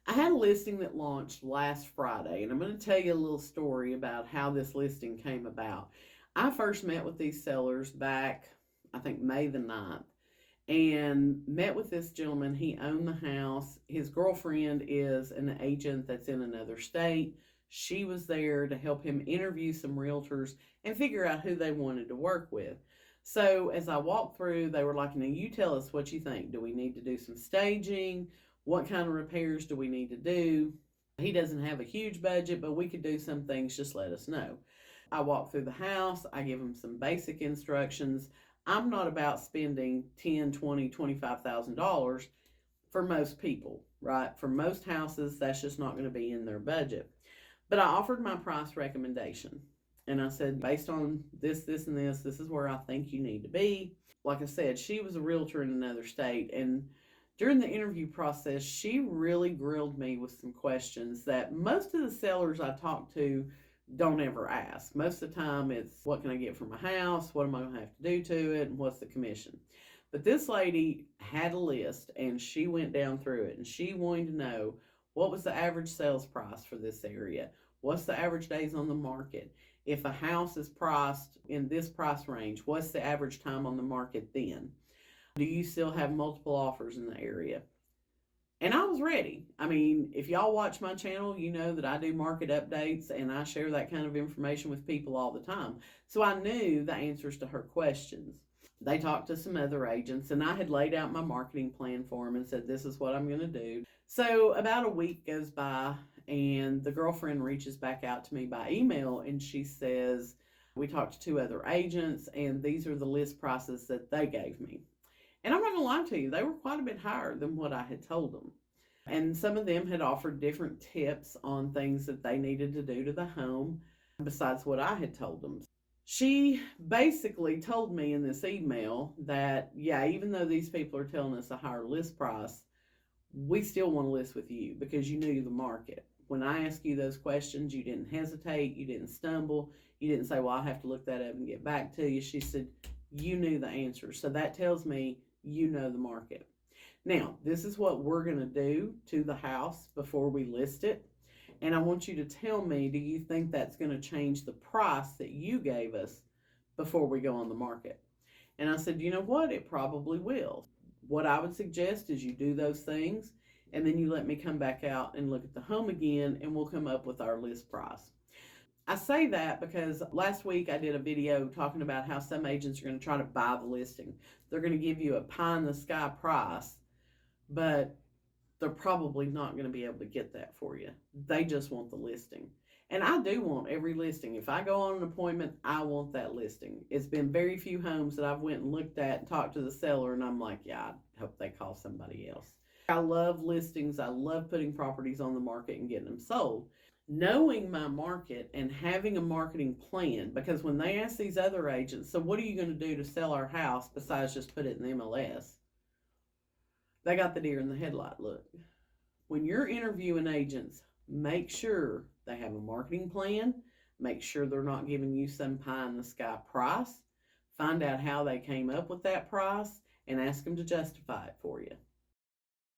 I had a listing that launched last Friday, and I'm going to tell you a little story about how this listing came about. I first met with these sellers back, I think, May the 9th, and met with this gentleman. He owned the house. His girlfriend is an agent that's in another state. She was there to help him interview some realtors and figure out who they wanted to work with. So as I walked through, they were like, now you tell us what you think. Do we need to do some staging? What kind of repairs do we need to do? He doesn't have a huge budget, but we could do some things. Just let us know. I walk through the house. I give him some basic instructions. I'm not about spending $10, $20, $25,000 for most people, right? For most houses, that's just not going to be in their budget. But I offered my price recommendation. And I said, based on this, and this is where I think you need to be. Like I said, she was a realtor in another state. And during the interview process, she really grilled me with some questions that most of the sellers I talk to don't ever ask. Most of the time it's, what can I get for my house? What am I going to have to do to it? And what's the commission? But this lady had a list and she went down through it and she wanted to know, what was the average sales price for this area? What's the average days on the market? If a house is priced in this price range, what's the average time on the market then? Do you still have multiple offers in the area? And I was ready. I mean, if y'all watch my channel, you know that I do market updates and I share that kind of information with people all the time. So I knew the answers to her questions. They talked to some other agents and I had laid out my marketing plan for them and said, this is what I'm going to do. So about a week goes by and the girlfriend reaches back out to me by email and she says, we talked to two other agents and these are the list prices that they gave me. And I'm not going to lie to you, they were quite a bit higher than what I had told them. And some of them had offered different tips on things that they needed to do to the home besides what I had told them. She basically told me in this email that, yeah, even though these people are telling us a higher list price, we still want to list with you because you knew the market. When I asked you those questions, you didn't hesitate, you didn't stumble, you didn't say, well, I'll have to look that up and get back to you. She said, you knew the answer. So that tells me you know the market. Now, this is what we're going to do to the house before we list it. And I want you to tell me, do you think that's going to change the price that you gave us before we go on the market? And I said, you know what? It probably will. What I would suggest is you do those things and then you let me come back out and look at the home again and we'll come up with our list price. I say that because last week I did a video talking about how some agents are going to try to buy the listing. They're going to give you a pie in the sky price, but they're probably not going to be able to get that for you. They just want the listing. And I do want every listing. If I go on an appointment, I want that listing. It's been very few homes that I've went and looked at and talked to the seller and I'm like, yeah, I hope they call somebody else. I love listings. I love putting properties on the market and getting them sold. Knowing my market and having a marketing plan, because when they ask these other agents, so what are you going to do to sell our house besides just put it in the MLS? They got the deer in the headlight look. When you're interviewing agents, make sure they have a marketing plan. Make sure they're not giving you some pie in the sky price. Find out how they came up with that price and ask them to justify it for you.